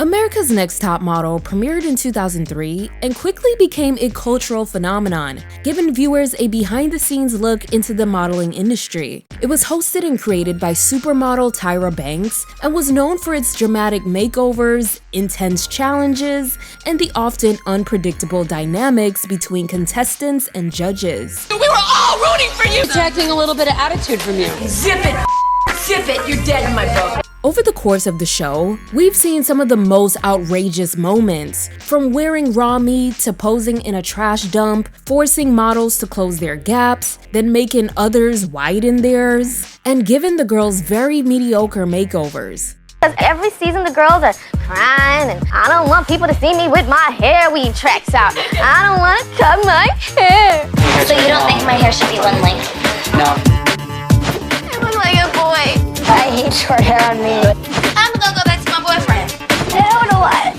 America's Next Top Model premiered in 2003 and quickly became a cultural phenomenon, giving viewers a behind-the-scenes look into the modeling industry. It was hosted and created by supermodel Tyra Banks and was known for its dramatic makeovers, intense challenges, and the often unpredictable dynamics between contestants and judges. We were all rooting for you! Detecting a little bit of attitude from you. Zip it! Zip it! You're dead in my book. Over the course of the show, we've seen some of the most outrageous moments, from wearing raw meat to posing in a trash dump, forcing models to close their gaps, then making others widen theirs, and giving the girls very mediocre makeovers. Because every season the girls are crying and I don't want people to see me with my hair weave tracks out. I don't want to cut my hair. So you don't think my hair should be one length? No. I look like a boy. I hate short hair on me. I'm gonna go back to my boyfriend. I don't know what.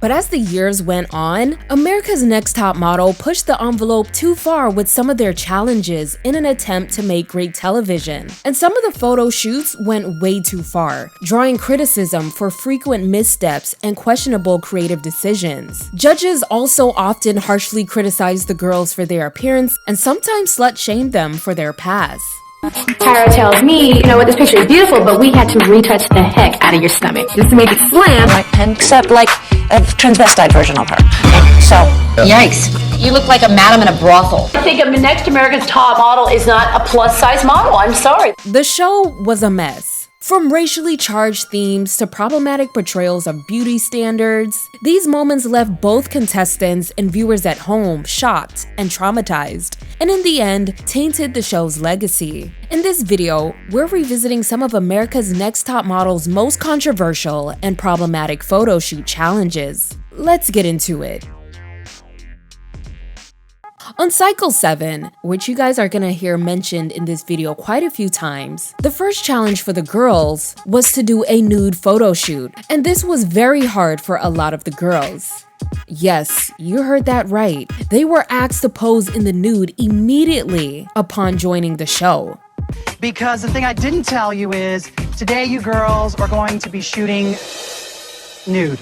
But as the years went on, America's Next Top Model pushed the envelope too far with some of their challenges in an attempt to make great television. And some of the photo shoots went way too far, drawing criticism for frequent missteps and questionable creative decisions. Judges also often harshly criticized the girls for their appearance and sometimes slut-shamed them for their past. Tyra tells me, you know what, this picture is beautiful, but we had to retouch the heck out of your stomach just to make it slam. And except like a transvestite version of her. So, Yikes. You look like a madam in a brothel. I think the next America's Top Model is not a plus-size model. I'm sorry. The show was a mess. From racially charged themes to problematic portrayals of beauty standards, these moments left both contestants and viewers at home shocked and traumatized, and in the end, tainted the show's legacy. In this video, we're revisiting some of America's Next Top Model's most controversial and problematic photo shoot challenges. Let's get into it. On Cycle 7, which you guys are gonna hear mentioned in this video quite a few times, the first challenge for the girls was to do a nude photo shoot, and this was very hard for a lot of the girls. Yes, you heard that right. They were asked to pose in the nude immediately upon joining the show. Because the thing I didn't tell you is, today you girls are going to be shooting nude.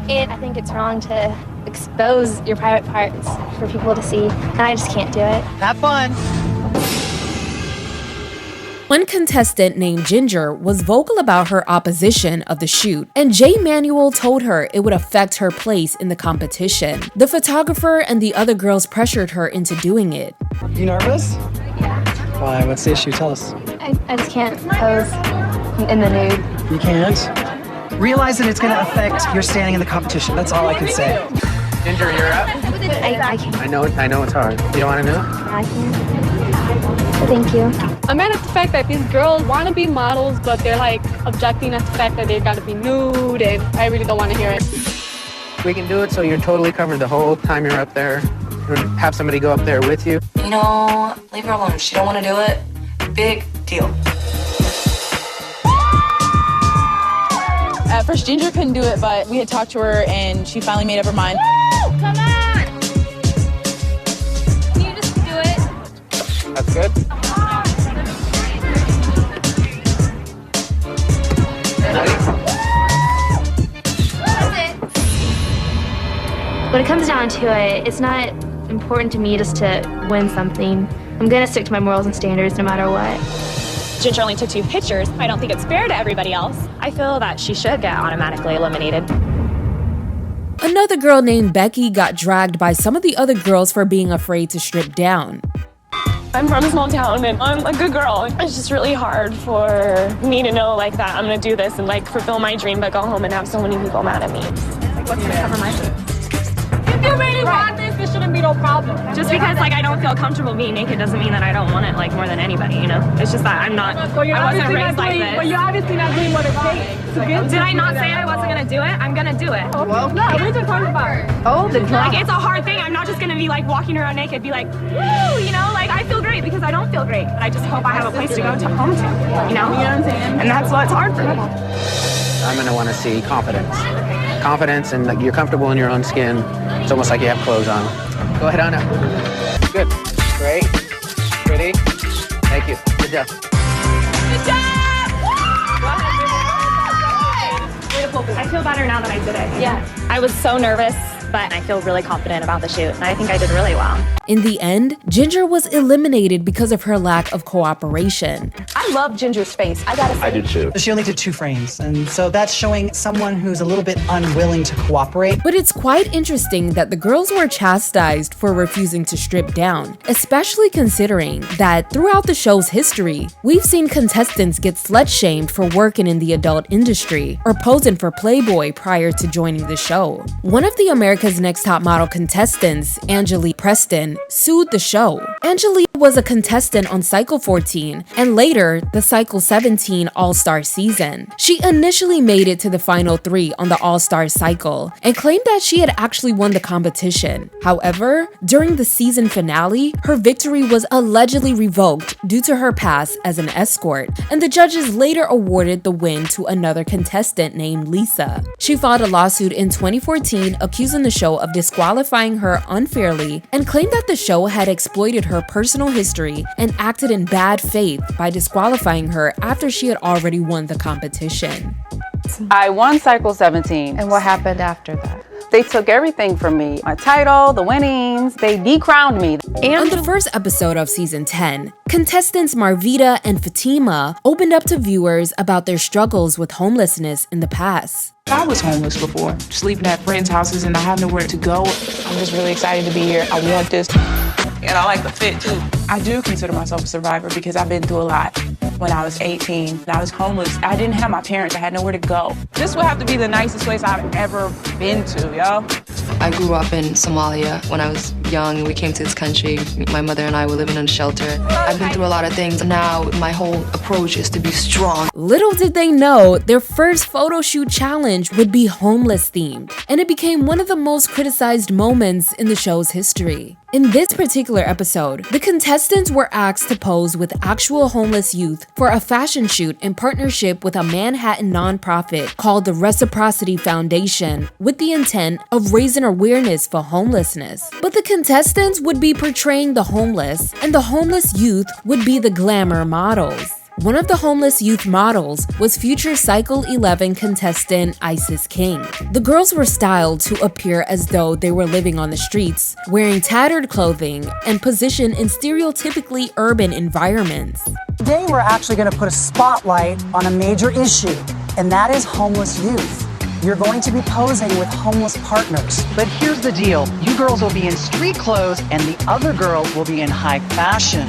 And I think it's wrong to expose your private parts for people to see, and I just can't do it. Have fun. One contestant named Ginger was vocal about her opposition of the shoot, and Jay Manuel told her it would affect her place in the competition. The photographer and the other girls pressured her into doing it. You nervous? Why? What's the issue? Tell us. I just can't pose in the nude. You can't? Realize that it's going to affect your standing in the competition. That's all I can say. Ginger, you're up. I can't. I know it's hard. You don't want to know? I can't. Thank you. I'm mad at the fact that these girls want to be models, but they're like objecting at the fact that they got to be nude, and I really don't want to hear it. We can do it so you're totally covered the whole time you're up there. Have somebody go up there with you. You know, leave her alone. She don't want to do it. Big deal. At first, Ginger couldn't do it, but we had talked to her, and she finally made up her mind. Woo! Come on! Can you just do it? That's good. When it comes down to it, it's not important to me just to win something. I'm gonna stick to my morals and standards no matter what. Ginger only took 2 pictures. I don't think it's fair to everybody else. I feel that she should get automatically eliminated. Another girl named Becky got dragged by some of the other girls for being afraid to strip down. I'm from a small town and I'm a good girl. It's just really hard for me to know like that I'm gonna do this and like fulfill my dream, but go home and have so many people mad at me. Like, what's gonna cover my dream? If you really want this, it shouldn't be no problem. Just because like I don't feel comfortable being naked doesn't mean that I don't want it like more than anybody, you know? It's just that I'm not, I wasn't raised like this. But you're obviously not doing what it takes. Did I not say I wasn't gonna do it? I'm gonna do it. Well, no, we're just talking about oh, the drama. Like it's a hard thing. I'm not just gonna be like walking around naked, be like, woo, you know, like I feel great because I don't feel great. But I just hope I have a place to go home to, you know? You know what I'm saying? And that's what's hard for me. I'm going to want to see confidence. Confidence and like you're comfortable in your own skin. It's almost like you have clothes on. Go ahead on up. Good. Great. Pretty. Thank you. Good job. Good job! I feel better now that I did it. Yeah. I was so nervous, but I feel really confident about the shoot, and I think I did really well. In the end, Ginger was eliminated because of her lack of cooperation. I love Ginger's face. I gotta say. I did too. She only did 2 frames, and so that's showing someone who's a little bit unwilling to cooperate. But it's quite interesting that the girls were chastised for refusing to strip down, especially considering that throughout the show's history, we've seen contestants get slut-shamed for working in the adult industry or posing for Playboy prior to joining the show. One of the America's Next Top Model contestants, Angelique Preston, sued the show. Angelique was a contestant on Cycle 14 and later the Cycle 17 All-Star season. She initially made it to the final 3 on the All-Star cycle and claimed that she had actually won the competition. However, during the season finale, her victory was allegedly revoked due to her past as an escort, and the judges later awarded the win to another contestant named Lisa. She filed a lawsuit in 2014 accusing the show of disqualifying her unfairly and claimed that the show had exploited her personal history and acted in bad faith by disqualifying her after she had already won the competition. I won Cycle 17. And what happened after that? They took everything from me. My title, the winnings, they decrowned me. On the first episode of season 10, contestants Marvita and Fatima opened up to viewers about their struggles with homelessness in the past. I was homeless before, sleeping at friends' houses and I had nowhere to go. I'm just really excited to be here. I want this. And I like the fit too. I do consider myself a survivor because I've been through a lot. When I was 18, I was homeless. I didn't have my parents. I had nowhere to go. This would have to be the nicest place I've ever been to, yo. I grew up in Somalia when I was young. We came to this country. My mother and I were living in a shelter. I've been through a lot of things. Now my whole approach is to be strong. Little did they know, their first photo shoot challenge would be homeless themed, and it became one of the most criticized moments in the show's history. In this particular episode, the contestants were asked to pose with actual homeless youth for a fashion shoot in partnership with a Manhattan nonprofit called the Reciprocity Foundation, with the intent of raising awareness for homelessness. But the contestants would be portraying the homeless, and the homeless youth would be the glamour models. One of the homeless youth models was future Cycle 11 contestant Isis King. The girls were styled to appear as though they were living on the streets, wearing tattered clothing and positioned in stereotypically urban environments. Today we're actually going to put a spotlight on a major issue, and that is homeless youth. You're going to be posing with homeless partners. But here's the deal. You girls will be in street clothes and the other girls will be in high fashion.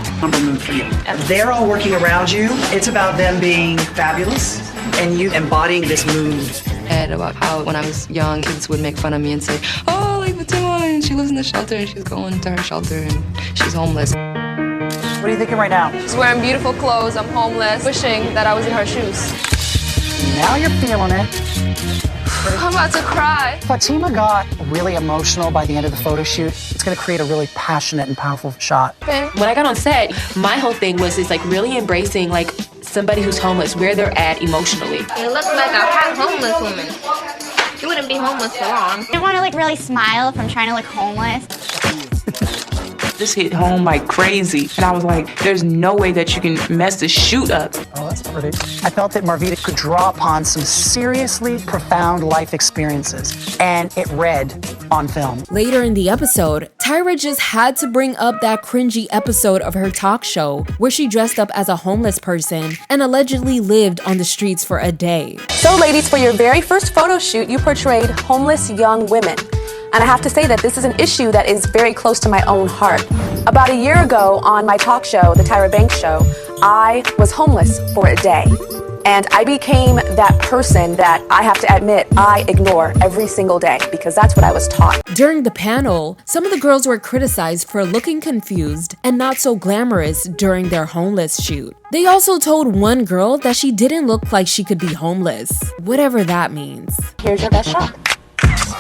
For you. They're all working around you. It's about them being fabulous and you embodying this mood. And about how when I was young, kids would make fun of me and say, oh, like Fatima, and she lives in the shelter and she's going to her shelter and she's homeless. What are you thinking right now? She's wearing beautiful clothes, I'm homeless, wishing that I was in her shoes. Now you're feeling it. I'm about to cry. Fatima got really emotional by the end of the photo shoot. It's going to create a really passionate and powerful shot. When I got on set, my whole thing was like really embracing like somebody who's homeless, where they're at emotionally. You look like a hot homeless woman. You wouldn't be homeless for long. I want to like really smile if I'm trying to look homeless. This hit home like crazy. And I was like, there's no way that you can mess this shoot up. Oh, that's pretty. I felt that Marvita could draw upon some seriously profound life experiences, and it read on film. Later in the episode, Tyra just had to bring up that cringy episode of her talk show where she dressed up as a homeless person and allegedly lived on the streets for a day. So ladies, for your very first photo shoot, you portrayed homeless young women. And I have to say that this is an issue that is very close to my own heart. About a year ago on my talk show, The Tyra Banks Show, I was homeless for a day. And I became that person that I have to admit I ignore every single day because that's what I was taught. During the panel, some of the girls were criticized for looking confused and not so glamorous during their homeless shoot. They also told one girl that she didn't look like she could be homeless, whatever that means. Here's your best shot.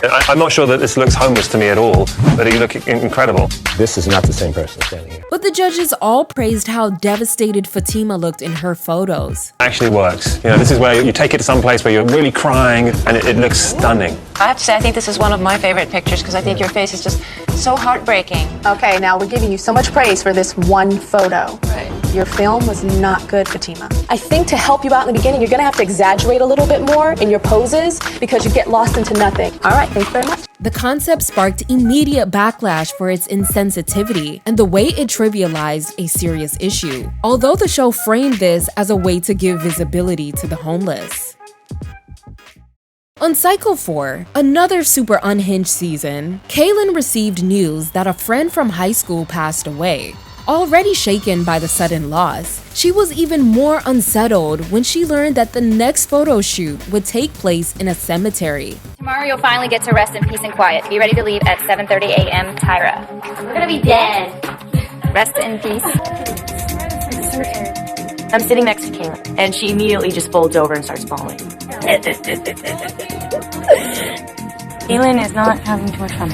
I'm not sure that this looks homeless to me at all, but you look incredible. This is not the same person standing here. But the judges all praised how devastated Fatima looked in her photos. Actually works. You know, this is where you take it to some place where you're really crying and it looks stunning. I have to say, I think this is one of my favorite pictures because I think your face is just So heartbreaking. Okay, now we're giving you so much praise for this one photo. Right. Your film was not good, Fatima. I think to help you out in the beginning, you're gonna have to exaggerate a little bit more in your poses because you get lost into nothing. All right, thanks very much. The concept sparked immediate backlash for its insensitivity and the way it trivialized a serious issue, although the show framed this as a way to give visibility to the homeless. On Cycle 4, another super unhinged season, Kaylin received news that a friend from high school passed away. Already shaken by the sudden loss, she was even more unsettled when she learned that the next photo shoot would take place in a cemetery. Tomorrow you'll finally get to rest in peace and quiet. Be ready to leave at 7:30 a.m. Tyra. We're gonna be dead. Rest in peace. I'm sitting next to Kayla, and she immediately just folds over and starts bawling. Kaylin is not having too much fun.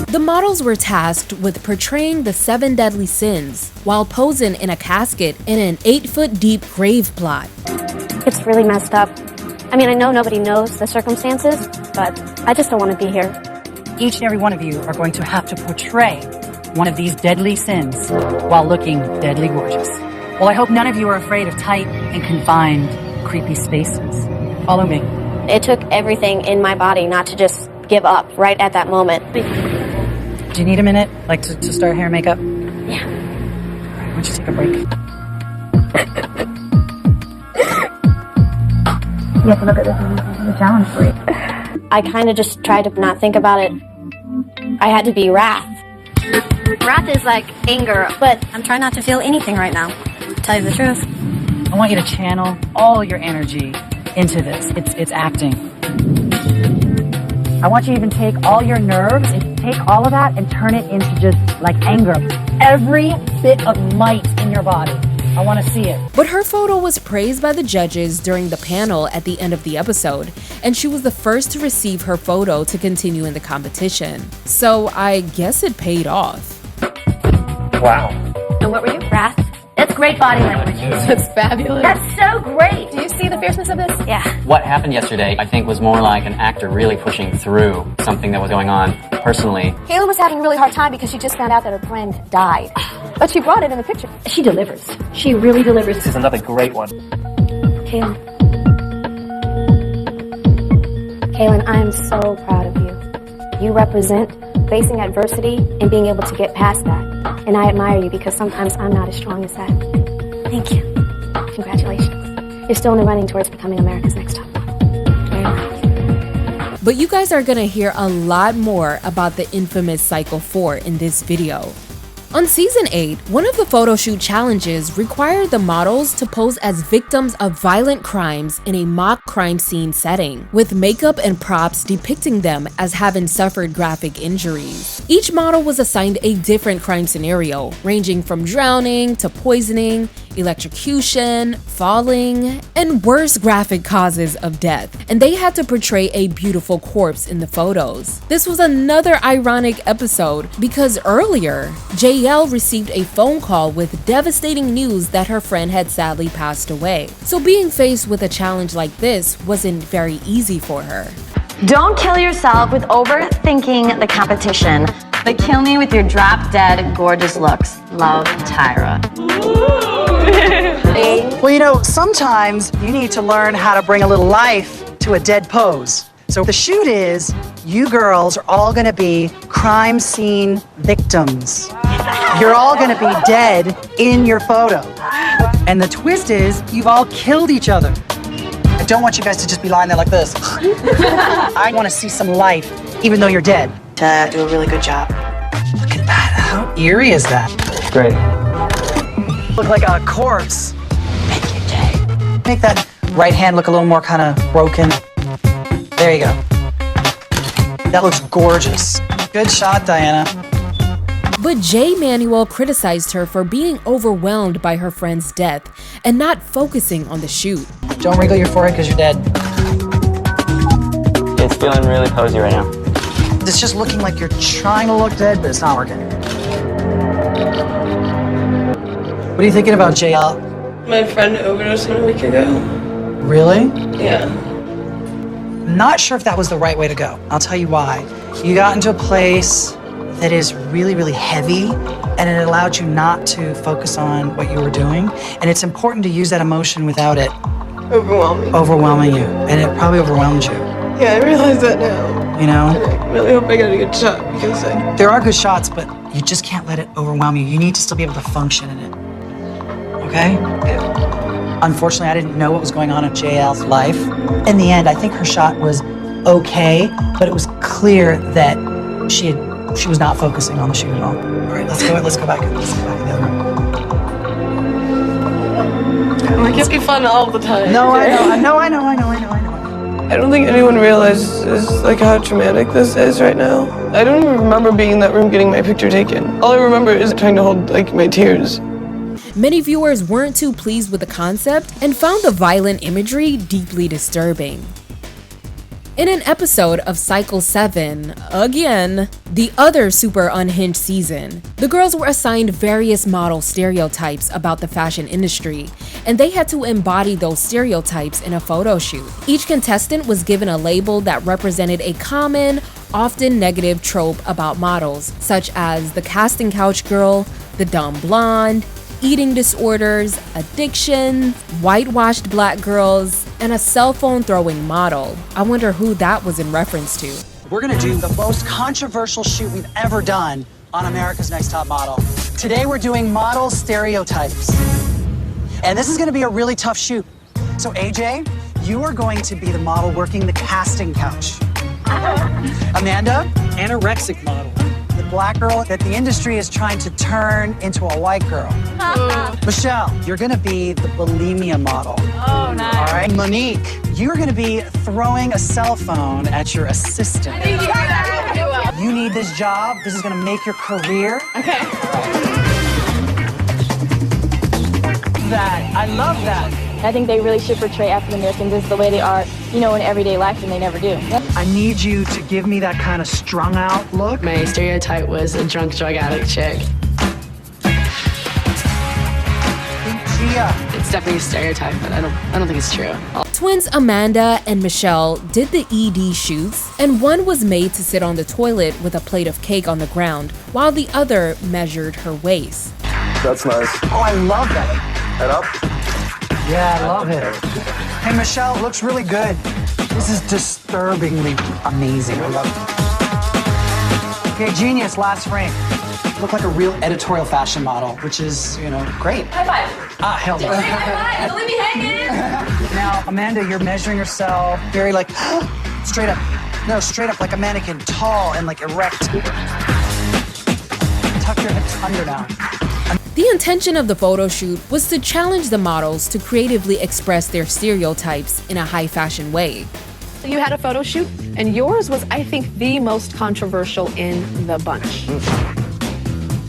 The models were tasked with portraying the 7 deadly sins while posing in a casket in an 8-foot-deep grave plot. It's really messed up. I mean, I know nobody knows the circumstances, but I just don't want to be here. Each and every one of you are going to have to portray one of these deadly sins while looking deadly gorgeous. Well, I hope none of you are afraid of tight and confined, creepy spaces. Follow me. It took everything in my body not to just give up right at that moment. Do you need a minute, like to start hair and makeup? Yeah. Why don't you take a break? You have to look at the challenge for you. I kind of just tried to not think about it. I had to be wrath. Wrath is like anger, but I'm trying not to feel anything right now. To tell you the truth. I want you to channel all your energy into this. It's acting. I want you to even take all your nerves and take all of that and turn it into just like anger. Every bit of might in your body. I want to see it. But her photo was praised by the judges during the panel at the end of the episode, and she was the first to receive her photo to continue in the competition. So I guess it paid off. Wow. And what were you? Wrath? That's great body language. That's fabulous. That's so great. Do you see the fierceness of this? Yeah. What happened yesterday, I think, was more like an actor really pushing through something that was going on personally. Kayla was having a really hard time because she just found out that her friend died. But she brought it in the picture. She delivers. She really delivers. This is another great one. Kaylin, I am so proud of you. You represent facing adversity and being able to get past that. And I admire you because sometimes I'm not as strong as that. Thank you. Congratulations. You're still in the running towards becoming America's next top model. Very much. But you guys are gonna hear a lot more about the infamous Cycle 4 in this video. On Season 8, one of the photo shoot challenges required the models to pose as victims of violent crimes in a mock crime scene setting, with makeup and props depicting them as having suffered graphic injuries. Each model was assigned a different crime scenario, ranging from drowning to poisoning, electrocution, falling, and worse graphic causes of death, and they had to portray a beautiful corpse in the photos. This was another ironic episode because earlier, JL received a phone call with devastating news that her friend had sadly passed away. So being faced with a challenge like this wasn't very easy for her. Don't kill yourself with overthinking the competition, but kill me with your drop-dead gorgeous looks. Love, Tyra. Well, you know, sometimes you need to learn how to bring a little life to a dead pose. So the shoot is, you girls are all gonna be crime scene victims. You're all gonna be dead in your photo. And the twist is, you've all killed each other. I don't want you guys to just be lying there like this. I wanna see some life, even though you're dead. To do a really good job. Look at that, how eerie is that? Great. Look like a corpse. Make your day. Make that right hand look a little more kind of broken. There you go. That looks gorgeous. Good shot, Diana. But J. Manuel criticized her for being overwhelmed by her friend's death and not focusing on the shoot. Don't wrinkle your forehead because you're dead. It's feeling really cozy right now. It's just looking like you're trying to look dead, but it's not working. What are you thinking about, JL? My friend overdosed a week ago. Really? Yeah. Not sure if that was the right way to go. I'll tell you why. You got into a place, that is really, really heavy, and it allowed you not to focus on what you were doing. And it's important to use that emotion without it overwhelming you. And it probably overwhelmed you. Yeah, I realize that now. You know? I really hope I get a good shot because there are good shots, but you just can't let it overwhelm you. You need to still be able to function in it. Okay? Yeah. Unfortunately, I didn't know what was going on in JL's life. In the end, I think her shot was okay, but it was clear that she was not focusing on the shoot at all. All right, let's go back. Let's go back in the other room. Like, it's be fun all the time. No, I know. I don't think anyone realizes like how traumatic this is right now. I don't even remember being in that room getting my picture taken. All I remember is trying to hold like my tears. Many viewers weren't too pleased with the concept and found the violent imagery deeply disturbing. In an episode of Cycle 7, again, the other super unhinged season, the girls were assigned various model stereotypes about the fashion industry, and they had to embody those stereotypes in a photo shoot. Each contestant was given a label that represented a common, often negative trope about models, such as the casting couch girl, the dumb blonde, eating disorders, addiction, whitewashed black girls, and a cell phone throwing model. I wonder who that was in reference to. We're gonna do the most controversial shoot we've ever done on America's Next Top Model. Today we're doing model stereotypes. And this is gonna be a really tough shoot. So AJ, you are going to be the model working the casting couch. Amanda, anorexic model. The black girl that the industry is trying to turn into a white girl. Michelle, you're gonna be the bulimia model. Oh, nice. All right, Monique, you're gonna be throwing a cell phone at your assistant. You need this job. This is gonna make your career. Okay. That, I love that. I think they really should portray African Americans as the way they are, you know, in everyday life, and they never do. I need you to give me that kind of strung out look. My stereotype was a drunk drug addict chick. Gia. It's definitely a stereotype, but I don't think it's true. Twins Amanda and Michelle did the ED shoots, and one was made to sit on the toilet with a plate of cake on the ground, while the other measured her waist. That's nice. Oh, I love that. Head up. Yeah, I love it. Hey, Michelle, looks really good. This is disturbingly amazing. I love it. Okay, genius, last frame. Look like a real editorial fashion model, which is, you know, great. High five. Ah, hell no. High five. Don't leave me hanging. Now, Amanda, you're measuring yourself very like, straight up. No, straight up like a mannequin, tall and like erect. Tuck your hips under now. The intention of the photo shoot was to challenge the models to creatively express their stereotypes in a high fashion way. You had a photo shoot, and yours was, I think, the most controversial in the bunch.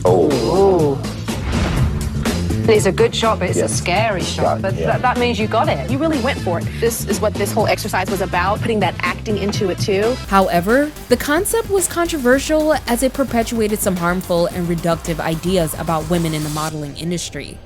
Oh. It's a good shot, but it's a scary shot. But that means you got it. You really went for it. This is what this whole exercise was about, putting that acting into it too. However, the concept was controversial as it perpetuated some harmful and reductive ideas about women in the modeling industry.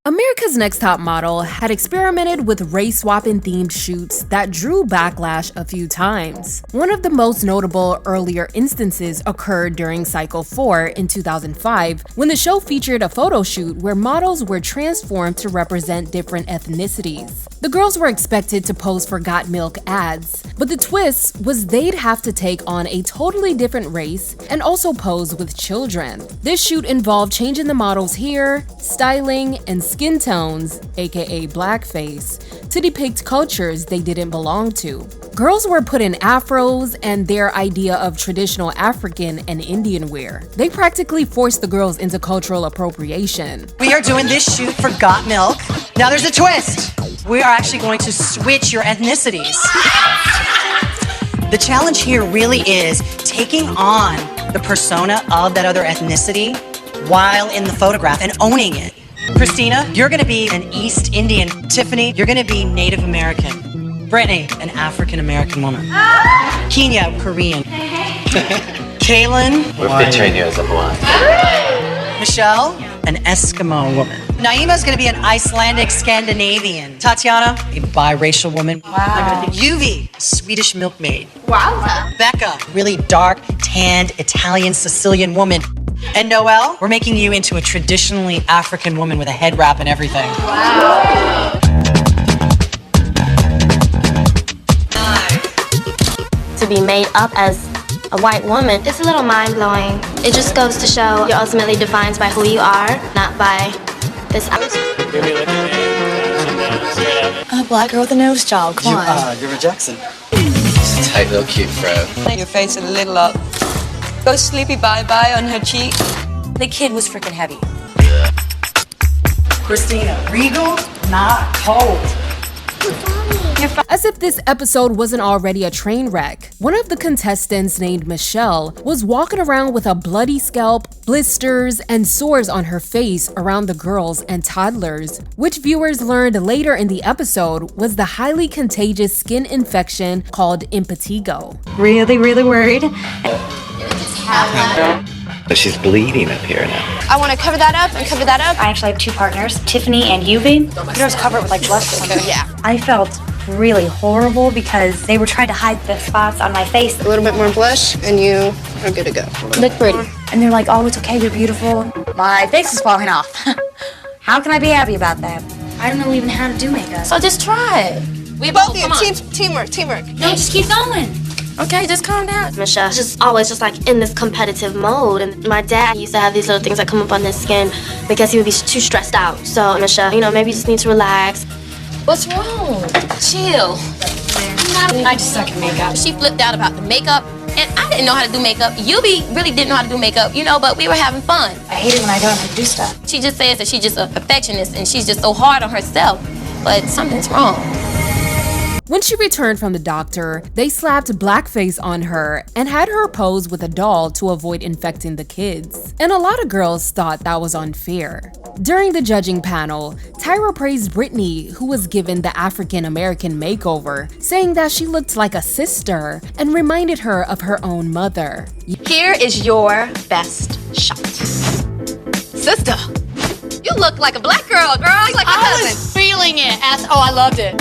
America's Next Top Model had experimented with race-swapping themed shoots that drew backlash a few times. One of the most notable earlier instances occurred during Cycle 4 in 2005, when the show featured a photo shoot where models were transformed to represent different ethnicities. The girls were expected to pose for Got Milk ads, but the twist was they'd have to take on a totally different race and also pose with children. This shoot involved changing the model's hair, styling, and skin tones, aka blackface, to depict cultures they didn't belong to. Girls were put in afros and their idea of traditional African and Indian wear. They practically forced the girls into cultural appropriation. We are doing this shoot for Got Milk. Now there's a twist. We are actually going to switch your ethnicities. The challenge here really is taking on the persona of that other ethnicity while in the photograph and owning it. Christina, you're gonna be an East Indian. Tiffany, you're gonna be Native American. Brittany, an African American woman. Kenya, Korean. Kaylin. We're picturing you as a blonde. Michelle, an Eskimo woman. Naima's gonna be an Icelandic Scandinavian. Tatiana, a biracial woman. Wow. Yuvi, Swedish milkmaid. Wow. Becca, really dark, tanned Italian Sicilian woman. And Noelle, we're making you into a traditionally African woman with a head wrap and everything. Wow. To be made up as a white woman, it's a little mind-blowing. It just goes to show you're ultimately defined by who you are, not by this. I'm a black girl with a nose job. Come on. You're a Jackson. Tight little cute fro. Your face a little up. Go sleepy bye-bye on her cheek. The kid was freaking heavy. Christina, regal, not cold. As if this episode wasn't already a train wreck, one of the contestants named Michelle was walking around with a bloody scalp, blisters, and sores on her face around the girls and toddlers, which viewers learned later in the episode was the highly contagious skin infection called impetigo. Really, really worried. But she's bleeding up here now. I want to cover that up and cover that up. I actually have two partners, Tiffany and Yuvi. Yours covered with like blush or something. Yeah. I felt really horrible because they were trying to hide the spots on my face. A little bit more blush and you are good to go. Look pretty. And they're like, oh, it's okay, you're beautiful. My face is falling off. How can I be happy about that? I don't know even how to do makeup. So just try it. We both do. Teamwork. No, just keep going. Okay, just calm down. Michelle's just always just like in this competitive mode, and my dad used to have these little things that come up on his skin because he would be too stressed out. So Michelle, maybe you just need to relax. What's wrong? Chill. I just suck at makeup. She flipped out about the makeup, and I didn't know how to do makeup. Yubi really didn't know how to do makeup, but we were having fun. I hate it when I don't know how to do stuff. She just says that she's just a perfectionist and she's just so hard on herself, but something's wrong. When she returned from the doctor, they slapped blackface on her and had her pose with a doll to avoid infecting the kids. And a lot of girls thought that was unfair. During the judging panel, Tyra praised Brittany, who was given the African-American makeover, saying that she looked like a sister and reminded her of her own mother. Here is your best shot. Sister, you look like a black girl, girl. You like my cousin. I was feeling it. I loved it.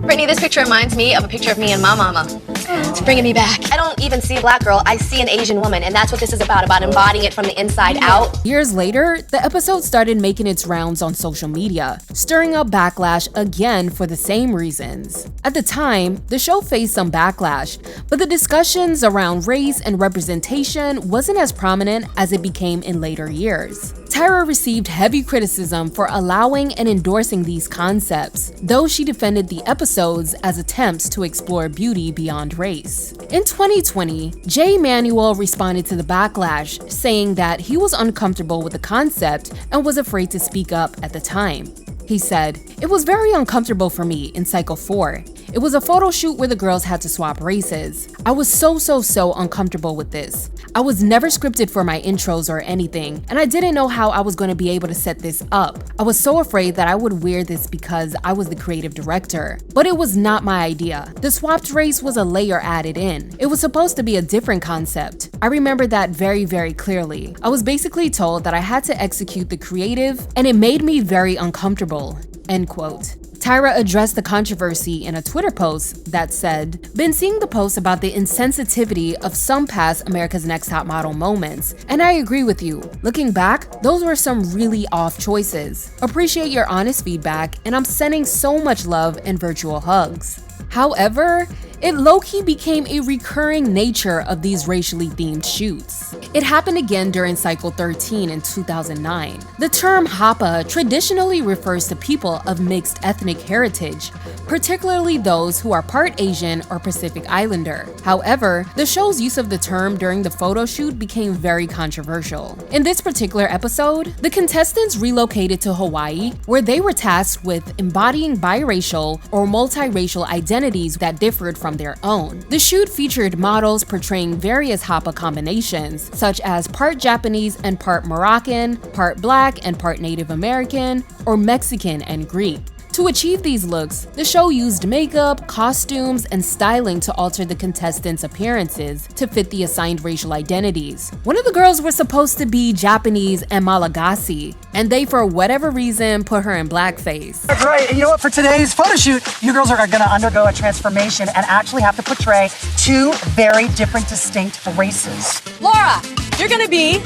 Brittany, this picture reminds me of a picture of me and my mama. It's bringing me back. I don't even see a black girl, I see an Asian woman, and that's what this is about embodying it from the inside out. Years later, the episode started making its rounds on social media, stirring up backlash again for the same reasons. At the time, the show faced some backlash, but the discussions around race and representation wasn't as prominent as it became in later years. Tyra received heavy criticism for allowing and endorsing these concepts, though she defended the episodes as attempts to explore beauty beyond race. In 2020, Jay Manuel responded to the backlash, saying that he was uncomfortable with the concept and was afraid to speak up at the time. He said, "It was very uncomfortable for me in Cycle 4. It was a photo shoot where the girls had to swap races. I was so uncomfortable with this. I was never scripted for my intros or anything, and I didn't know how I was going to be able to set this up. I was so afraid that I would wear this because I was the creative director. But it was not my idea. The swapped race was a layer added in. It was supposed to be a different concept. I remember that very clearly. I was basically told that I had to execute the creative, and it made me very uncomfortable." End quote. Tyra addressed the controversy in a Twitter post that said, "Been seeing the posts about the insensitivity of some past America's Next Top Model moments, and I agree with you. Looking back, those were some really off choices. Appreciate your honest feedback, and I'm sending so much love and virtual hugs." However, it low-key became a recurring nature of these racially themed shoots. It happened again during Cycle 13 in 2009. The term Hapa traditionally refers to people of mixed ethnic heritage, particularly those who are part Asian or Pacific Islander. However, the show's use of the term during the photo shoot became very controversial. In this particular episode, the contestants relocated to Hawaii, where they were tasked with embodying biracial or multiracial identities that differed from their own. The shoot featured models portraying various Hapa combinations, such as part Japanese and part Moroccan, part Black and part Native American, or Mexican and Greek. To achieve these looks, the show used makeup, costumes, and styling to alter the contestants' appearances to fit the assigned racial identities. One of the girls was supposed to be Japanese and Malagasy, and they, for whatever reason, put her in blackface. That's right. And you know what? For today's photo shoot, you girls are going to undergo a transformation and actually have to portray two very different, distinct races. Laura, you're gonna be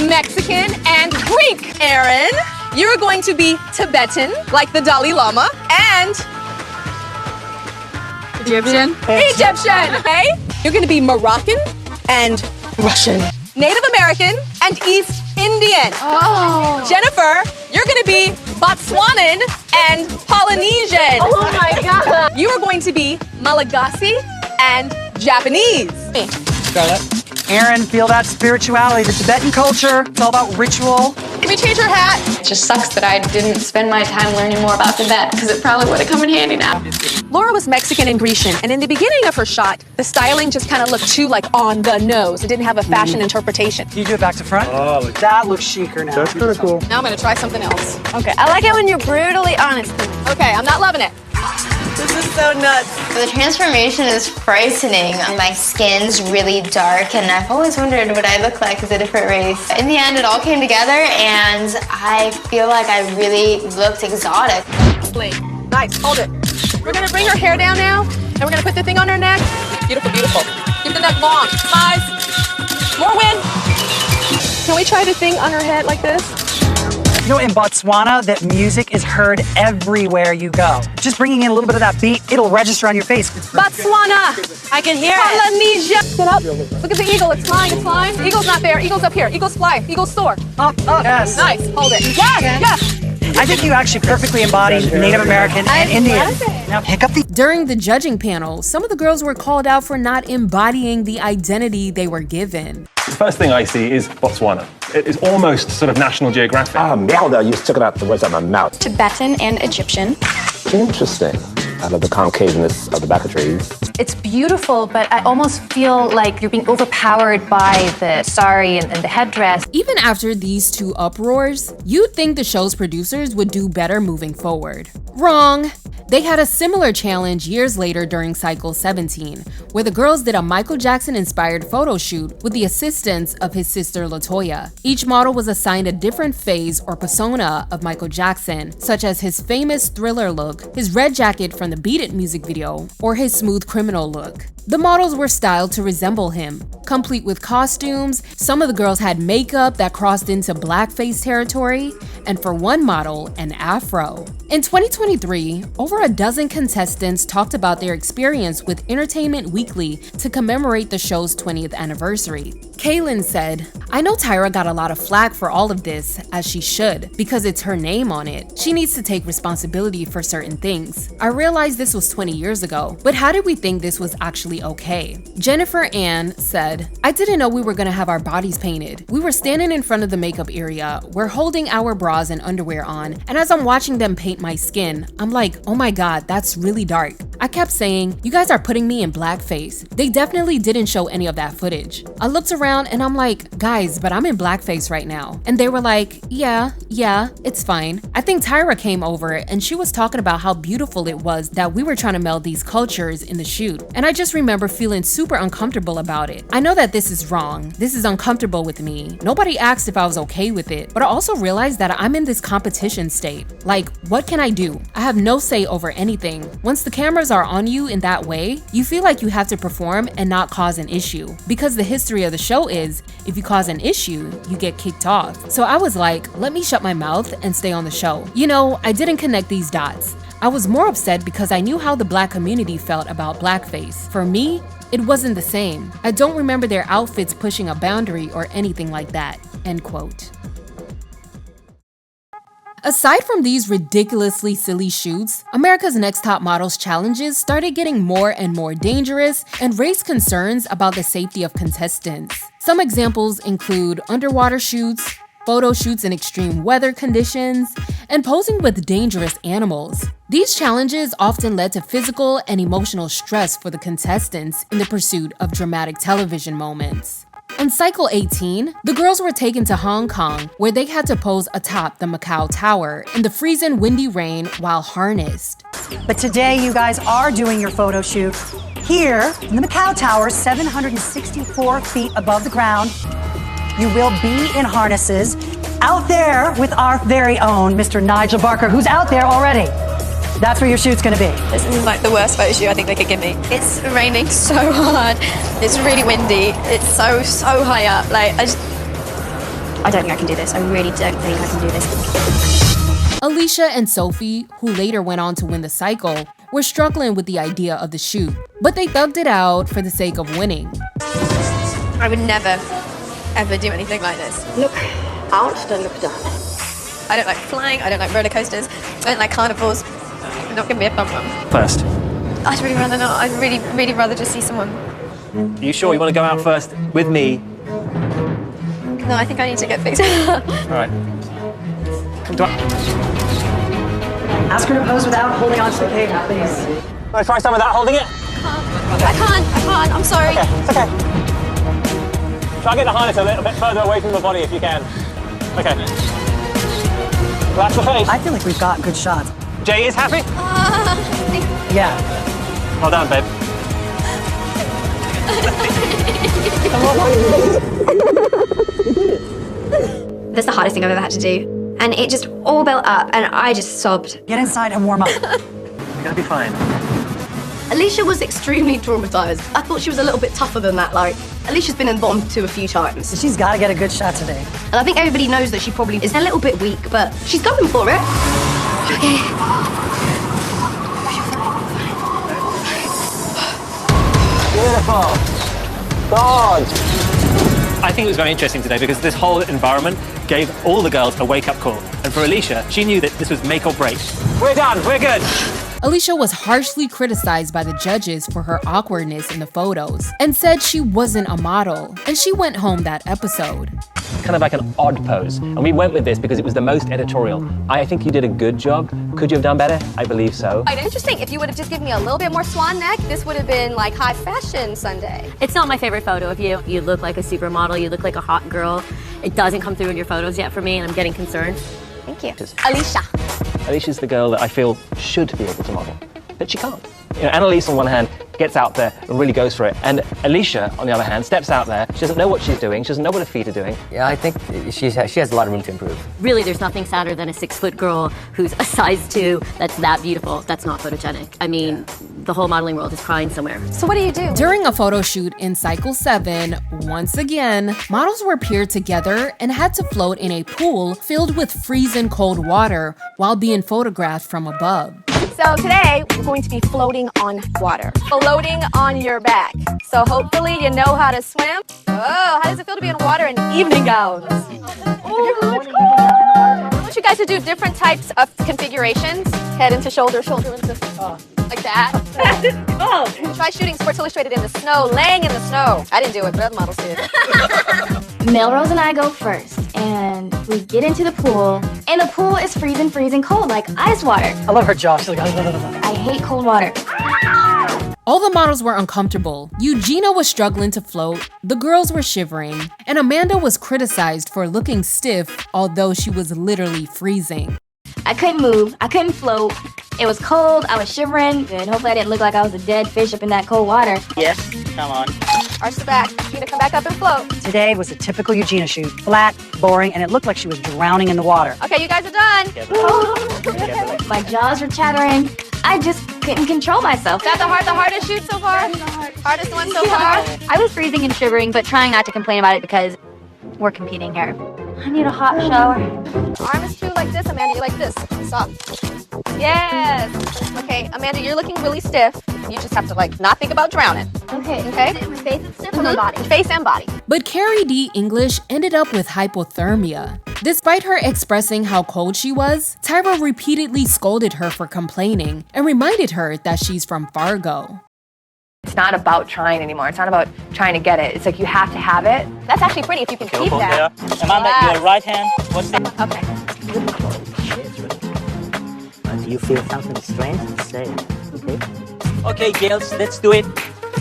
Mexican and Greek. Aaron, you're going to be Tibetan, like the Dalai Lama, and Egyptian. Hey, you're gonna be Moroccan and Russian, Native American and East Indian. Oh. Jennifer, you're gonna be Botswanan and Polynesian. Oh my God. You are going to be Malagasy and Japanese. Aaron, feel that spirituality, the Tibetan culture. It's all about ritual. Can we change her hat? It just sucks that I didn't spend my time learning more about Tibet, because it probably would have come in handy now. Laura was Mexican and Grecian, and in the beginning of her shot, the styling just kind of looked too on the nose. It didn't have a fashion interpretation. Can you do it back to front? Oh, that looks chicer now. That's kind of cool. Now I'm gonna try something else. Okay, I like it when you're brutally honest. Okay, I'm not loving it. This is so nuts. The transformation is frightening. My skin's really dark, and I've always wondered what I look like as a different race. In the end, it all came together, and I feel like I really looked exotic. Nice, hold it. We're gonna bring her hair down now, and we're gonna put the thing on her neck. Beautiful, beautiful. Keep the neck long. Eyes. More wind. Can we try the thing on her head like this? You know, in Botswana, that music is heard everywhere you go. Just bringing in a little bit of that beat, it'll register on your face. Botswana! I can hear it. Polynesia! Get up. Look at the eagle. It's flying, it's flying. The eagle's not there. Eagle's up here. Eagles fly. Eagles soar. Up. Yes. Nice. Hold it. Yes. I think you actually perfectly embody Native American and Indian. Now pick up the... During the judging panel, some of the girls were called out for not embodying the identity they were given. The first thing I see is Botswana. It is almost sort of National Geographic. Melda, you took out the words out of my mouth. Tibetan and Egyptian. Interesting. I love the concaveness of the back of trees. It's beautiful, but I almost feel like you're being overpowered by the sari and the headdress. Even after these two uproars, you'd think the show's producers would do better moving forward. Wrong! They had a similar challenge years later during Cycle 17, where the girls did a Michael Jackson-inspired photo shoot with the assistance of his sister LaToya. Each model was assigned a different phase or persona of Michael Jackson, such as his famous Thriller look, his red jacket from the Beat It music video, or his smooth criminal look. The models were styled to resemble him, complete with costumes. Some of the girls had makeup that crossed into blackface territory, and for one model, an afro. In 2023, over a dozen contestants talked about their experience with Entertainment Weekly to commemorate the show's 20th anniversary. Kaylin said, "I know Tyra got a lot of flack for all of this, as she should, because it's her name on it. She needs to take responsibility for certain things. I realized this was 20 years ago, but how did we think this was actually okay?" Jennifer Ann said, "I didn't know we were gonna have our bodies painted. We were standing in front of the makeup area, we're holding our bras and underwear on, and as I'm watching them paint my skin, I'm like, oh my god, that's really dark. I kept saying, you guys are putting me in blackface. They definitely didn't show any of that footage. I looked around and I'm like, guys, but I'm in blackface right now. And they were like, yeah, it's fine. I think Tyra came over and she was talking about how beautiful it was that we were trying to meld these cultures in the shoot. And I just remember feeling super uncomfortable about it. I know that this is wrong. This is uncomfortable with me. Nobody asked if I was okay with it, but I also realized that I'm in this competition state. Like, what can I do? I have no say over anything. Once the cameras are on you in that way, you feel like you have to perform and not cause an issue. Because the history of the show is, if you cause an issue, you get kicked off. So I was like, let me shut my mouth and stay on the show. You know, I didn't connect these dots. I was more upset because I knew how the black community felt about blackface. For me, it wasn't the same. I don't remember their outfits pushing a boundary or anything like that." End quote. Aside from these ridiculously silly shoots, America's Next Top Models challenges started getting more and more dangerous and raised concerns about the safety of contestants. Some examples include underwater shoots, photo shoots in extreme weather conditions, and posing with dangerous animals. These challenges often led to physical and emotional stress for the contestants in the pursuit of dramatic television moments. In cycle 18, the girls were taken to Hong Kong, where they had to pose atop the Macau Tower in the freezing windy rain while harnessed. But today you guys are doing your photo shoot here in the Macau Tower, 764 feet above the ground. You will be in harnesses out there with our very own Mr. Nigel Barker, who's out there already. That's where your shoot's gonna be. This is like the worst photo shoot I think they could give me. It's raining so hard. It's really windy. It's so high up. Like, I don't think I can do this. I really don't think I can do this. Alicia and Sophie, who later went on to win the cycle, were struggling with the idea of the shoot, but they thugged it out for the sake of winning. I would never, ever do anything like this. Look out, don't look down. I don't like flying. I don't like roller coasters. I don't like carnivals. Not gonna be a fun one. First. I'd really rather not. I'd really rather just see someone. Are you sure you want to go out first with me? No, I think I need to get fixed. All right. Come to Ask her to pose without holding on to the cable, please. Want to try some without holding it? I can't. I'm sorry. Okay, it's okay. Try and get the harness a little bit further away from the body if you can. Okay. Relax the face. I feel like we've got good shots. Jay is happy? Yeah. Well done, babe. That's the hardest thing I've ever had to do. And it just all built up and I just sobbed. Get inside and warm up. You're gonna be fine. Alicia was extremely traumatized. I thought she was a little bit tougher than that. Like, Alicia's been in the bottom two a few times. She's got to get a good shot today. And I think everybody knows that she probably is a little bit weak, but she's going for it. Okay. Beautiful. God. I think it was very interesting today because this whole environment gave all the girls a wake-up call. And for Alicia, she knew that this was make or break. We're done. We're good. Alicia was harshly criticized by the judges for her awkwardness in the photos and said she wasn't a model, and she went home that episode. Kind of like an odd pose. And we went with this because it was the most editorial. I think you did a good job. Could you have done better? I believe so. Quite interesting. If you would have just given me a little bit more swan neck, this would have been like high fashion Sunday. It's not my favorite photo of you. You look like a supermodel. You look like a hot girl. It doesn't come through in your photos yet for me, and I'm getting concerned. Thank you. Alicia. Alicia's the girl that I feel should be able to model, but she can't. You know, Annalise on one hand gets out there and really goes for it, and Alicia on the other hand steps out there. She doesn't know what she's doing. She doesn't know what her feet are doing. Yeah, I think she has a lot of room to improve. Really, there's nothing sadder than a 6-foot girl who's a size 2 that's that beautiful. That's not photogenic. I mean, the whole modeling world is crying somewhere. So what do you do? During a photo shoot in cycle 7, once again, models were paired together and had to float in a pool filled with freezing cold water while being photographed from above. So today, we're going to be floating on water. Floating on your back. So hopefully you know how to swim. Oh, how does it feel to be in water in evening gowns? Oh, it's cool. I want you guys to do different types of configurations. Head into shoulder, shoulder into, like that. Oh. Try shooting Sports Illustrated in the snow, laying in the snow. I didn't do it, but other models did. Melrose and I go first, and we get into the pool, and the pool is freezing cold, like ice water. I love her jaw. She's like, I hate cold water. All the models were uncomfortable. Eugenia was struggling to float, the girls were shivering, and Amanda was criticized for looking stiff, although she was literally freezing. I couldn't move, I couldn't float. It was cold, I was shivering, and hopefully I didn't look like I was a dead fish up in that cold water. Yes, come on. Arch the back. You need to come back up and float. Today was a typical Eugenia shoot. Flat, boring, and it looked like she was drowning in the water. Okay, you guys are done. My jaws were chattering. I just couldn't control myself. Is that the hardest shoot so far? Hardest one so far? I was freezing and shivering, but trying not to complain about it because we're competing here. I need a hot shower. Arm is true like this, Amanda. You like this. Soft. Yes. Okay, Amanda, you're looking really stiff. You just have to not think about drowning. Okay. Okay? My face is stiff on my body. Face and body. But Carrie D. English ended up with hypothermia. Despite her expressing how cold she was, Tyra repeatedly scolded her for complaining and reminded her that she's from Fargo. It's not about trying anymore. It's not about trying to get it. It's like you have to have it. That's actually pretty if you can keep that. Amanda, your right hand. What's the... Okay. Do you feel something strange? Say it. Okay, girls, let's do it.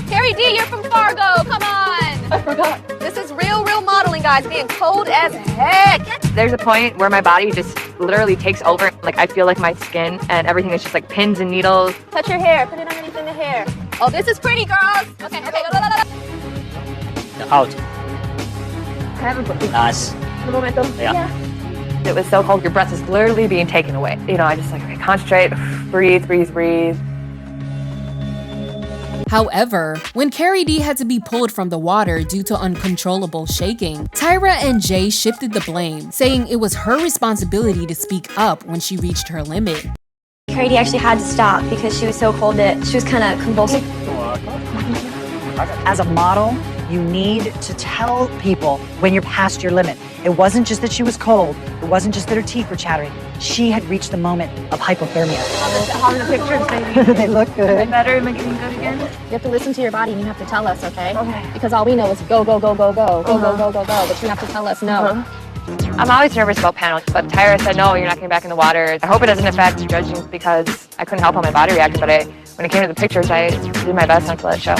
Carrie D, you're from Fargo. Come on. I forgot. This is real modeling, guys, being cold as heck. There's a point where my body just literally takes over. Like, I feel like my skin and everything is just like pins and needles. Touch your hair. Put it underneath in the hair. Oh, this is pretty, girls. Okay. Out. I have a Nice. Un momento. Yeah. It was so cold. Your breath is literally being taken away. You know, I just like, okay, concentrate, breathe. However, when Carrie D had to be pulled from the water due to uncontrollable shaking, Tyra and Jay shifted the blame, saying it was her responsibility to speak up when she reached her limit. Carrie D actually had to stop because she was so cold that she was kind of convulsive. As a model, you need to tell people when you're past your limit. It wasn't just that she was cold. It wasn't just that her teeth were chattering. She had reached the moment of hypothermia. How are the pictures, baby? They look good. Better? Am I getting good again? You have to listen to your body and you have to tell us, okay? Okay. Because all we know is go. But you have to tell us no. I'm always nervous about panels, but Tyra said, no, you're not getting back in the water. I hope it doesn't affect judging because I couldn't help how my body reacted, but when it came to the pictures, I did my best not to let it show.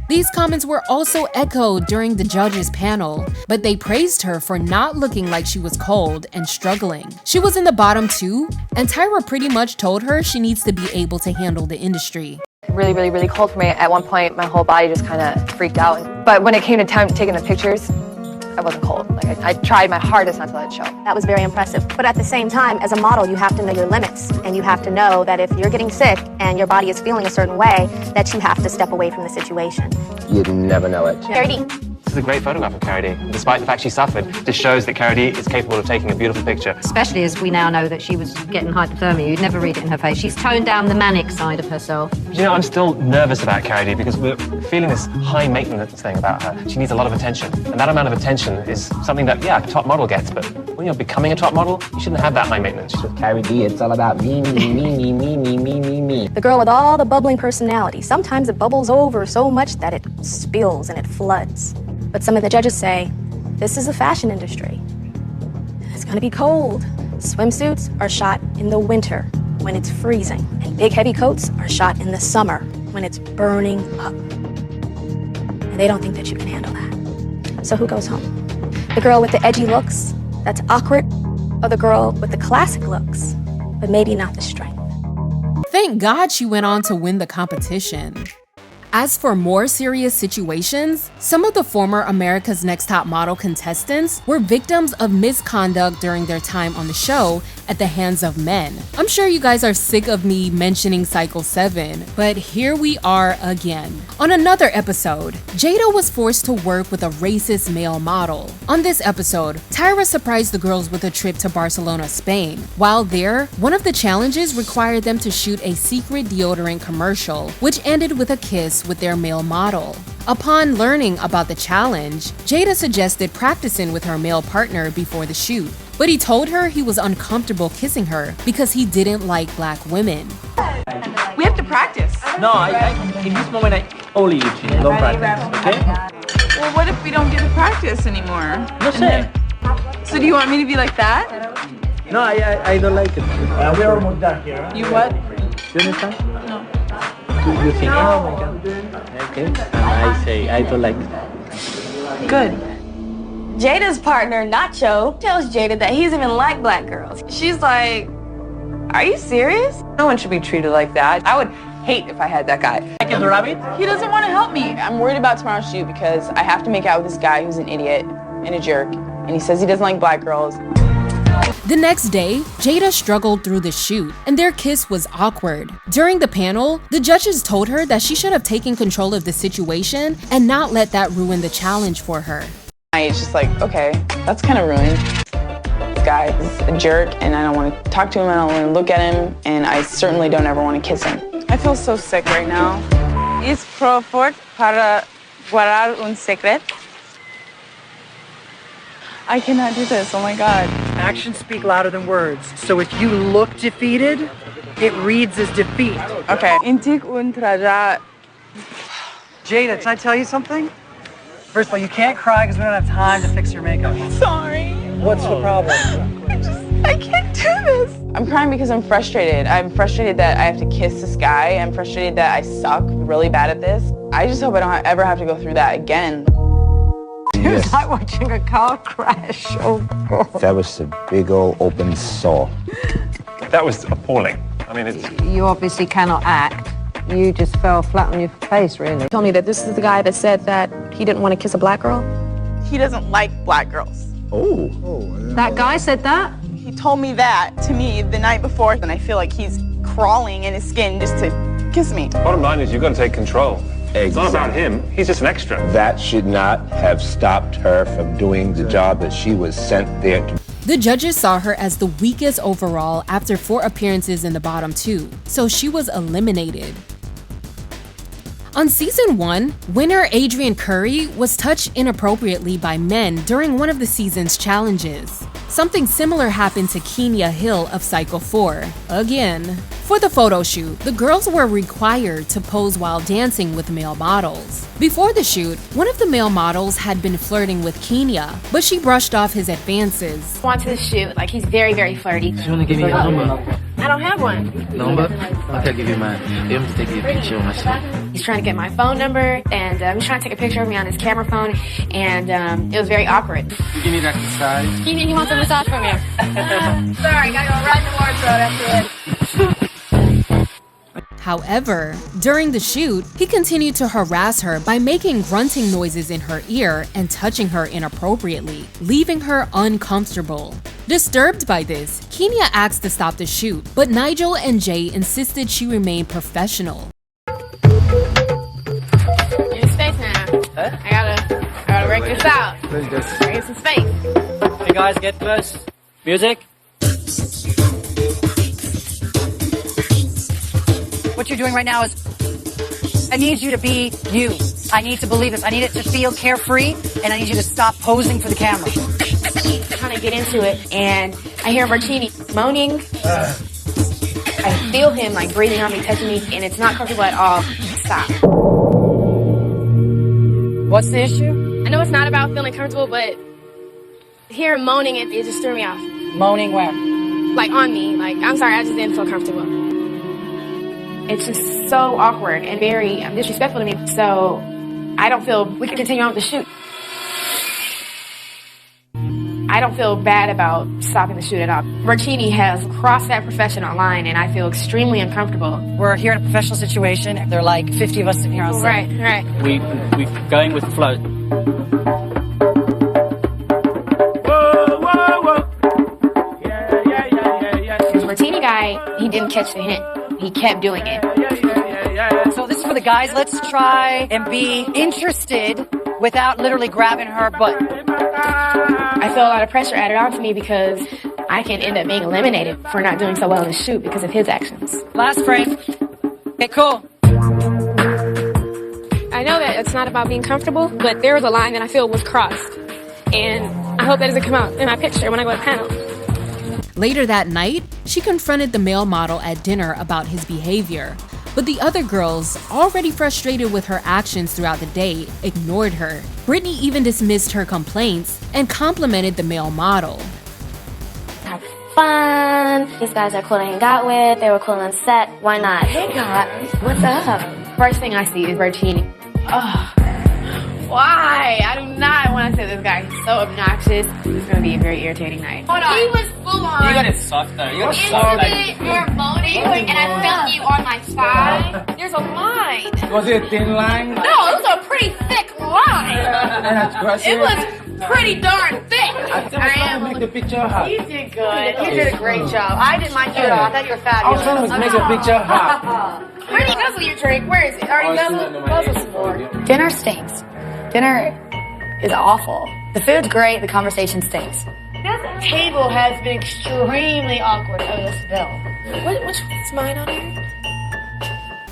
These comments were also echoed during the judges' panel, but they praised her for not looking like she was cold and struggling. She was in the bottom two, and Tyra pretty much told her she needs to be able to handle the industry. Really cold for me. At one point, my whole body just kind of freaked out. But when it came to time taking the pictures, I wasn't cold. Like I tried my hardest not to let it show. That was very impressive. But at the same time, as a model, you have to know your limits. And you have to know that if you're getting sick and your body is feeling a certain way, that you have to step away from the situation. You'd never know it. Carrie D. This is a great photograph of Carrie D. Despite the fact she suffered, this shows that Carrie D is capable of taking a beautiful picture. Especially as we now know that she was getting hypothermia. You'd never read it in her face. She's toned down the manic side of herself. You know, I'm still nervous about Carrie D because we're feeling this high maintenance thing about her. She needs a lot of attention. And that amount of attention is something that, yeah, a top model gets. But when you're becoming a top model, you shouldn't have that high maintenance. With Carrie D, it's all about me. The girl with all the bubbling personality. Sometimes it bubbles over so much that it spills and it floods. But some of the judges say, this is the fashion industry. It's gonna be cold. Swimsuits are shot in the winter when it's freezing. And big heavy coats are shot in the summer when it's burning up. And they don't think that you can handle that. So who goes home? The girl with the edgy looks, that's awkward, or the girl with the classic looks, but maybe not the strength? Thank God she went on to win the competition. As for more serious situations, some of the former America's Next Top Model contestants were victims of misconduct during their time on the show at the hands of men. I'm sure you guys are sick of me mentioning Cycle 7, but here we are again. On another episode, Jada was forced to work with a racist male model. On this episode, Tyra surprised the girls with a trip to Barcelona, Spain. While there, one of the challenges required them to shoot a secret deodorant commercial, which ended with a kiss with their male model. Upon learning about the challenge, Jada suggested practicing with her male partner before the shoot, but he told her he was uncomfortable kissing her because he didn't like black women. We have to practice. No, in this moment, I only you two, don't practice, okay? Well, what if we don't get to practice anymore? No sé. So do you want me to be like that? No, I don't like it. We are almost done here. You what? You understand? No. You think, oh my God. Okay, and I say, I don't like it. Good. Jada's partner, Nacho, tells Jada that he doesn't even like black girls. She's like, are you serious? No one should be treated like that. I would hate if I had that guy. Like the rabbit? He doesn't want to help me. I'm worried about tomorrow's shoot because I have to make out with this guy who's an idiot and a jerk, and he says he doesn't like black girls. The next day, Jada struggled through the shoot, and their kiss was awkward. During the panel, the judges told her that she should have taken control of the situation and not let that ruin the challenge for her. It's just like, okay, that's kind of ruined. This guy is a jerk, and I don't want to talk to him, I don't want to look at him, and I certainly don't ever want to kiss him. I feel so sick right now. ¿Es Crawford para guardar un secreto? I cannot do this, oh my God. Actions speak louder than words. So if you look defeated, it reads as defeat. Okay. Intik un traja. Jada, can I tell you something? First of all, you can't cry because we don't have time to fix your makeup. Sorry. What's the problem? I can't do this. I'm crying because I'm frustrated. I'm frustrated that I have to kiss this guy. I'm frustrated that I suck really bad at this. I just hope I don't ever have to go through that again. It was like watching a car crash. Oh, God. That was a big old open sore. That was appalling. I mean, it's... You obviously cannot act. You just fell flat on your face, really. Told me that this is the guy that said that he didn't want to kiss a black girl. He doesn't like black girls. Oh. That guy said that? He told me that to me the night before, and I feel like he's crawling in his skin just to kiss me. Bottom line is you've got to take control. Exactly. It's not about him. He's just an extra. That should not have stopped her from doing the job that she was sent there to. The judges saw her as the weakest overall after 4 appearances in the bottom 2, so she was eliminated. On season 1, winner Adrian Curry was touched inappropriately by men during one of the season's challenges. Something similar happened to Kenya Hill of Cycle 4, again. For the photo shoot, the girls were required to pose while dancing with male models. Before the shoot, one of the male models had been flirting with Kenya, but she brushed off his advances. Want to shoot, like he's very, very flirty. You want to give me your number? I don't have one. Number? Okay, I'll give you mine. You want me to take you a picture of myself? He's trying to get my phone number, and he's trying to take a picture of me on his camera phone, and it was very awkward. You give me that massage? He wants a massage from you. Sorry, gotta go right in the wardrobe after it. However, during the shoot, he continued to harass her by making grunting noises in her ear and touching her inappropriately, leaving her uncomfortable. Disturbed by this, Kenya asked to stop the shoot, but Nigel and Jay insisted she remain professional. Need space now. Huh? I gotta break this out. Let's just... Bring some space. Hey guys, get close. Music. What you're doing right now is, I need you to be you. I need to believe this. I need it to feel carefree, and I need you to stop posing for the camera. Trying to get into it, and I hear Martini moaning. I feel him like breathing on me, touching me, and it's not comfortable at all. Stop. What's the issue? I know it's not about feeling comfortable, but hear him moaning, it just threw me off. Moaning where? Like on me. Like, I'm sorry, I just didn't feel comfortable. It's just so awkward and very disrespectful to me. So I don't feel we can continue on with the shoot. I don't feel bad about stopping the shoot at all. Martini has crossed that professional line, and I feel extremely uncomfortable. We're here in a professional situation. There are like 50 of us sitting here on set. Right. We're going with the flow. This Martini guy, he didn't catch the hint. He kept doing it. So this is for the guys. Let's try and be interested without literally grabbing her butt. I feel a lot of pressure added on to me because I can end up being eliminated for not doing so well in the shoot because of his actions. Last frame. Okay, cool. I know that it's not about being comfortable, but there was a line that I feel was crossed. And I hope that doesn't come out in my picture when I go to panel. Later that night, she confronted the male model at dinner about his behavior, but the other girls, already frustrated with her actions throughout the day, ignored her. Brittany even dismissed her complaints and complimented the male model. Have fun. These guys are cool to hang out with. They were cool on set. Why not? Hey guys, what's up? First thing I see is Martini. Oh, why? I do not want to say this guy. He's so obnoxious. It's going to be a very irritating night. Hold on. He was full on. You got it soft though. You got it soft. You're moaning, and I felt you on my side. There's a line. Was it a thin line? No, it was a pretty thick line. It was pretty darn thick. I am. Make the picture hot. You did good. You did a great job. I didn't mind you at all. I thought you were fabulous. I was trying to make a picture hot. Where did you guzzle your drink? Where is it? Already guzzle some more. Dinner stinks. Dinner is awful. The food's great, the conversation stinks. This table has been extremely awkward over this bill. Which one's mine on here?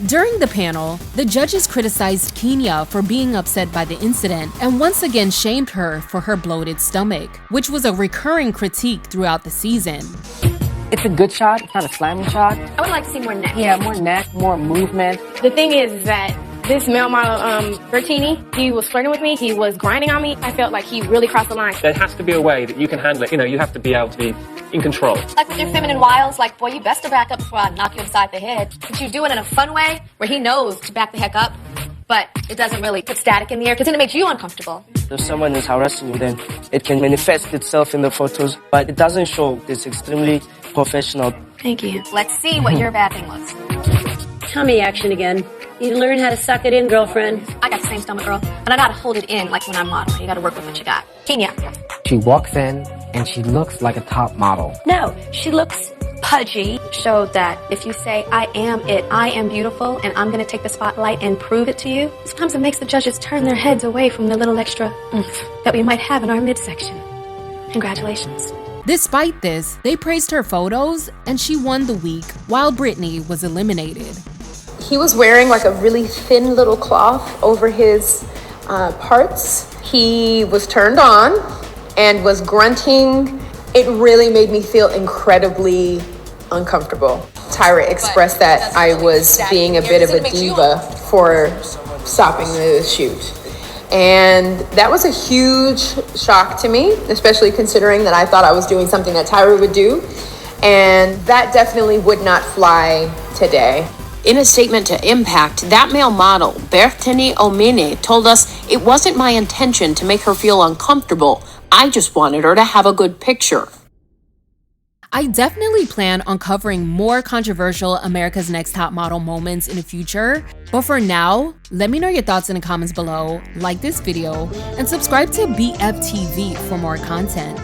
During the panel, the judges criticized Kenya for being upset by the incident and once again shamed her for her bloated stomach, which was a recurring critique throughout the season. It's a good shot. It's not a slamming shot. I would like to see more neck. Yeah, more neck, more movement. The thing is that This male model, Bertini, he was flirting with me. He was grinding on me. I felt like he really crossed the line. There has to be a way that you can handle it. You know, you have to be able to be in control. Like with your feminine wiles, like, boy, you best to back up before I knock you upside the head. But you do it in a fun way where he knows to back the heck up, but it doesn't really put static in the air because then it makes you uncomfortable. If someone is harassing you, then it can manifest itself in the photos, but it doesn't show. It's extremely professional. Thank you. Let's see what your bad thing was. Tummy action again. You learn how to suck it in, girlfriend. I got the same stomach, girl, but I gotta hold it in like when I'm modeling. You gotta work with what you got. Kenya. She walks in and she looks like a top model. No, she looks pudgy. Showed that if you say, I am it, I am beautiful, and I'm gonna take the spotlight and prove it to you, sometimes it makes the judges turn their heads away from the little extra oomph that we might have in our midsection. Congratulations. Despite this, they praised her photos and she won the week while Brittany was eliminated. He was wearing like a really thin little cloth over his parts. He was turned on and was grunting. It really made me feel incredibly uncomfortable. Tyra expressed that I was being a bit of a diva for stopping the shoot. And that was a huge shock to me, especially considering that I thought I was doing something that Tyra would do. And that definitely would not fly today. In a statement to Impact, that male model, Bertini Omine, told us, "It wasn't my intention to make her feel uncomfortable. I just wanted her to have a good picture." I definitely plan on covering more controversial America's Next Top Model moments in the future, but for now, let me know your thoughts in the comments below, like this video, and subscribe to BFTV for more content.